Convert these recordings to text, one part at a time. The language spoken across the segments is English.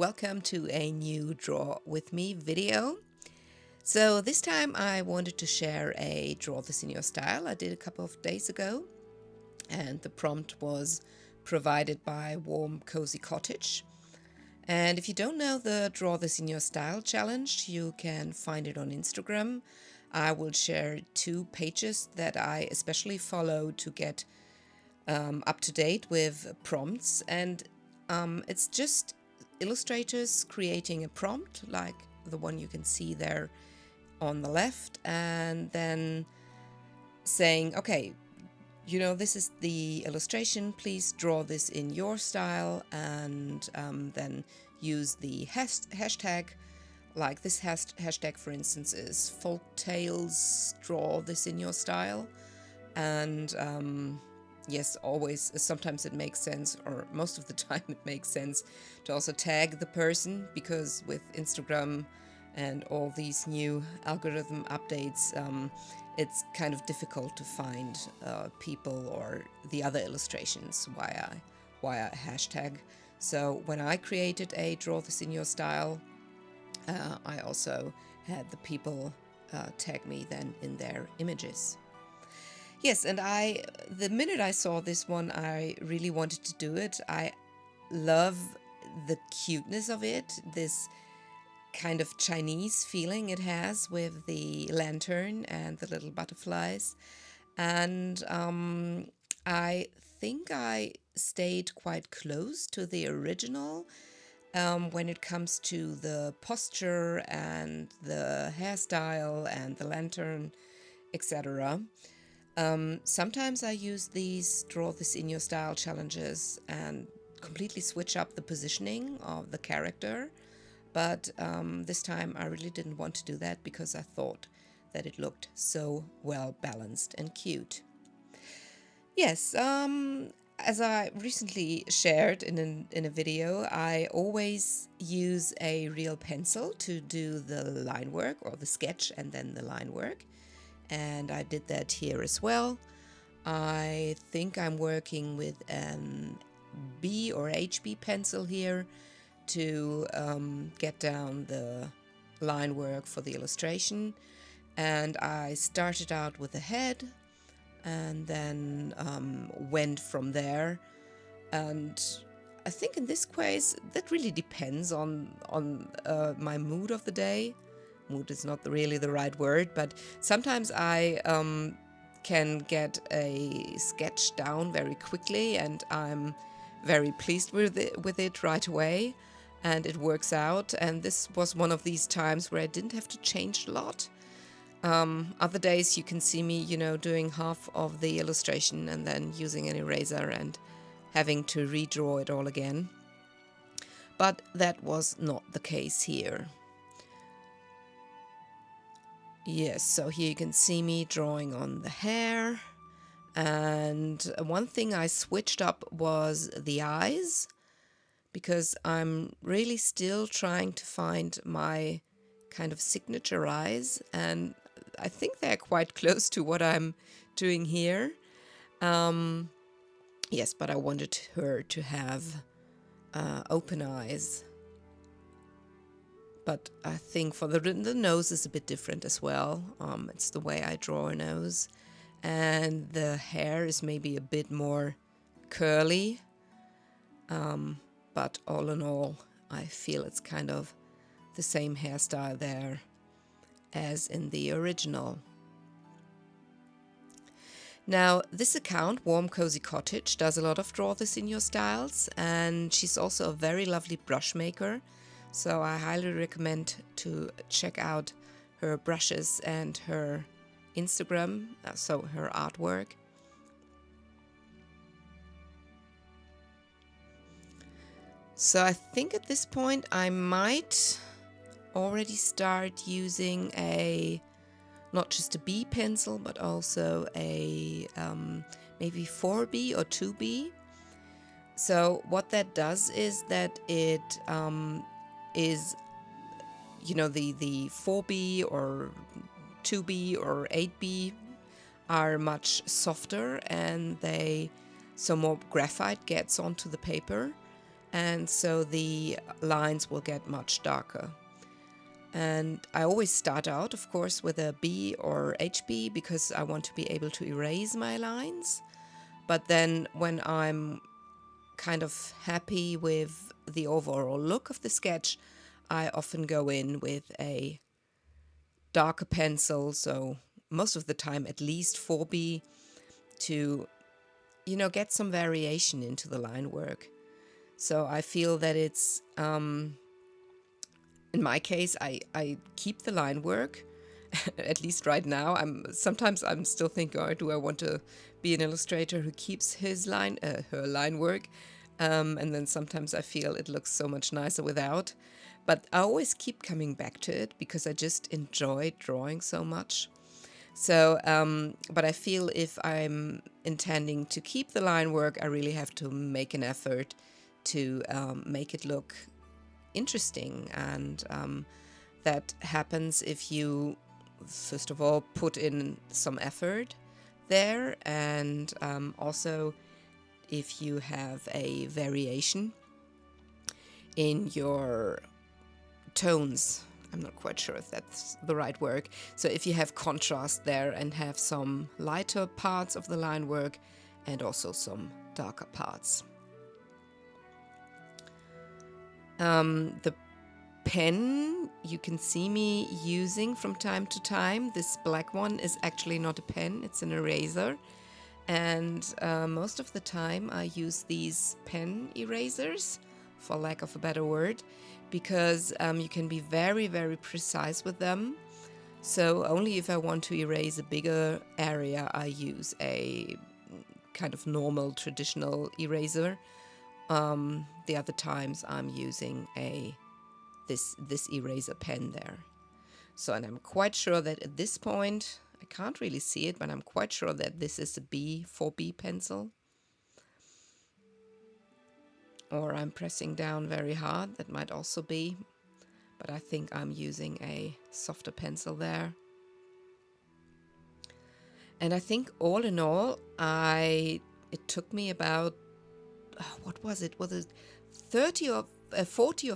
welcome to a new Draw With Me video. So this time I wanted to share a Draw This in Your Style I did a couple of days ago, and the prompt was provided by Warm Cozy Cottage. And if you don't know the Draw This in Your Style challenge, you can find it on Instagram. I will share 2 pages that I especially follow to get up to date with prompts, and it's just illustrators creating a prompt like the one you can see there on the left, and then saying, okay, this is the illustration, please draw this in your style, and then use the hashtag. Like this hashtag, for instance, is folk tales, draw this in your style. And yes, always, sometimes it makes sense, or most of the time it makes sense, to also tag the person, because with Instagram and all these new algorithm updates, it's kind of difficult to find people or the other illustrations via hashtag. So when I created a Draw This in Your Style, I also had the people tag me then in their images. Yes, and the minute I saw this one, I really wanted to do it. I love the cuteness of it, this kind of Chinese feeling it has with the lantern and the little butterflies. And I think I stayed quite close to the original when it comes to the posture and the hairstyle and the lantern, etc. Sometimes I use these Draw This in Your Style challenges and completely switch up the positioning of the character, but this time I really didn't want to do that because I thought that it looked so well balanced and cute. Yes, as I recently shared in a video, I always use a real pencil to do the line work, or the sketch and then the line work. And I did that here as well. I think I'm working with an B or HB pencil here to get down the line work for the illustration. And I started out with the head and then went from there. And I think in this case, that really depends on my mood of the day. Mood is not really the right word, but sometimes I can get a sketch down very quickly and I'm very pleased with it right away, and it works out. And this was one of these times where I didn't have to change a lot. Other days you can see me, doing half of the illustration and then using an eraser and having to redraw it all again. But that was not the case here. Yes, so here you can see me drawing on the hair. And one thing I switched up was the eyes, because I'm really still trying to find my kind of signature eyes, and I think they're quite close to what I'm doing here. Yes, but I wanted her to have open eyes. But I think for the nose is a bit different as well. It's the way I draw a nose. And the hair is maybe a bit more curly. But all in all, I feel it's kind of the same hairstyle there as in the original. Now, this account, Warm Cozy Cottage, does a lot of Draw This in Your Styles, and she's also a very lovely brush maker. So I highly recommend to check out her brushes and her Instagram, so her artwork. So I think at this point I might already start using not just a B pencil, but also a maybe 4B or 2B. So what that does is that it is, the 4B or 2B or 8B are much softer, and so more graphite gets onto the paper, and so the lines will get much darker. And I always start out, of course, with a B or HB because I want to be able to erase my lines. But then when I'm kind of happy with the overall look of the sketch, I often go in with a darker pencil, so most of the time at least 4B, to, get some variation into the line work. So I feel that it's, in my case, I keep the line work. At least right now, sometimes I'm still thinking, oh, do I want to be an illustrator who keeps her line work? And then sometimes I feel it looks so much nicer without. But I always keep coming back to it because I just enjoy drawing so much. So, but I feel if I'm intending to keep the line work, I really have to make an effort to make it look interesting. And that happens if you, first of all, put in some effort there, and also if you have a variation in your tones. I'm not quite sure if that's the right word. So if you have contrast there and have some lighter parts of the line work and also some darker parts. The pen you can see me using from time to time. This black one is actually not a pen, it's an eraser. And most of the time I use these pen erasers, for lack of a better word, because you can be very, very precise with them. So only if I want to erase a bigger area, I use a kind of normal traditional eraser. The other times I'm using this eraser pen there. So, and I'm quite sure that at this point, I can't really see it, but I'm quite sure that this is a B4B pencil. Or I'm pressing down very hard, that might also be, but I think I'm using a softer pencil there. And I think all in all, it took me about, what was it? Was it 40 or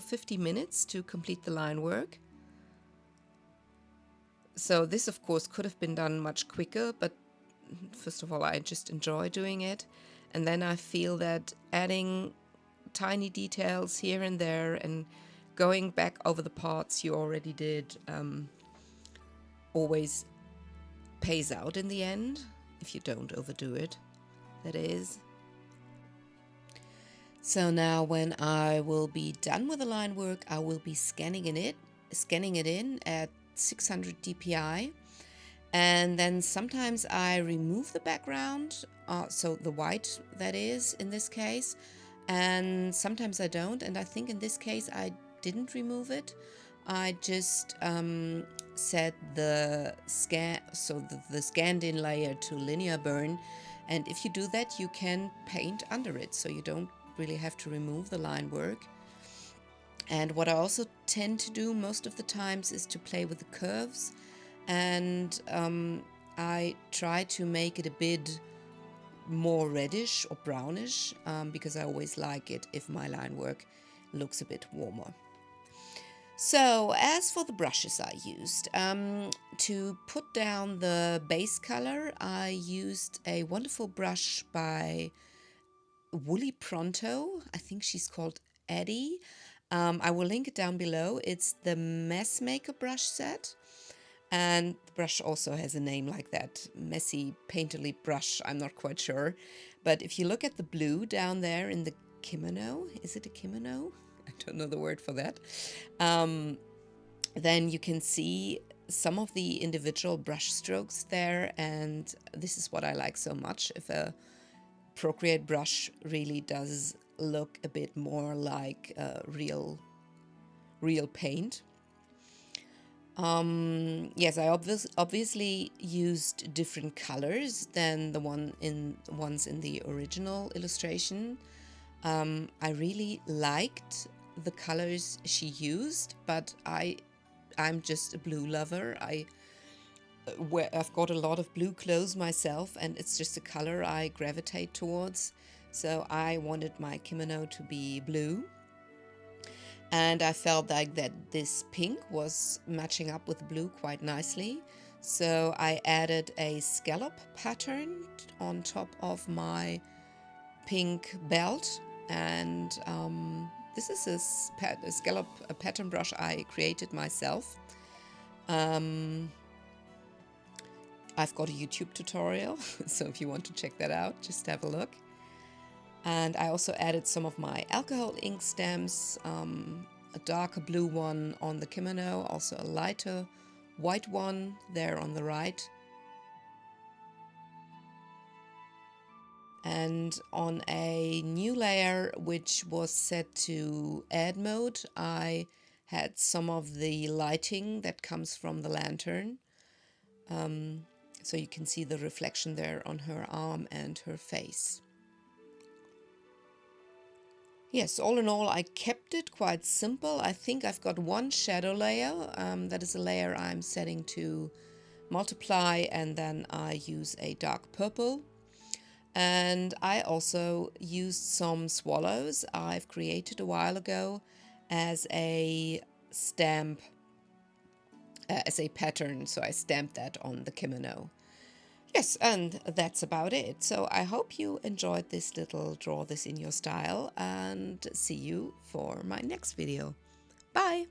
50 minutes to complete the line work? So this, of course, could have been done much quicker, but first of all, I just enjoy doing it. And then I feel that adding tiny details here and there and going back over the parts you already did always pays out in the end, if you don't overdo it, that is. So now when I will be done with the line work, I will be scanning it in at 600 DPI. And then sometimes I remove the background, so the white that is in this case, and sometimes I don't. And I think in this case I didn't remove it. I just set the the scanned in layer to linear burn. And if you do that, you can paint under it, so you don't really have to remove the line work. And what I also tend to do most of the times is to play with the curves, and I try to make it a bit more reddish or brownish because I always like it if my line work looks a bit warmer. So as for the brushes I used, to put down the base color, I used a wonderful brush by Woolly Pronto. I think she's called Eddie. I will link it down below. It's the Mess Maker brush set. And the brush also has a name like that, messy, painterly brush, I'm not quite sure. But if you look at the blue down there in the kimono, is it a kimono? I don't know the word for that. Then you can see some of the individual brush strokes there, and this is what I like so much. If a Procreate brush really does look a bit more like real paint. Yes, I obviously used different colors than the ones in the original illustration. I really liked the colors she used, but I'm just a blue lover. I've got a lot of blue clothes myself, and it's just a color I gravitate towards. So I wanted my kimono to be blue, and I felt like that this pink was matching up with blue quite nicely. So I added a scallop pattern on top of my pink belt, and this is a scallop pattern brush I created myself. I've got a YouTube tutorial, so if you want to check that out, just have a look. And I also added some of my alcohol ink stamps, a darker blue one on the kimono, also a lighter white one there on the right. And on a new layer, which was set to add mode, I had some of the lighting that comes from the lantern. So you can see the reflection there on her arm and her face. Yes, all in all, I kept it quite simple. I think I've got one shadow layer. That is a layer I'm setting to multiply, and then I use a dark purple. And I also used some swallows I've created a while ago as a stamp, as a pattern. So I stamped that on the kimono. Yes, and that's about it. So I hope you enjoyed this little draw this in your style, and see you for my next video. Bye!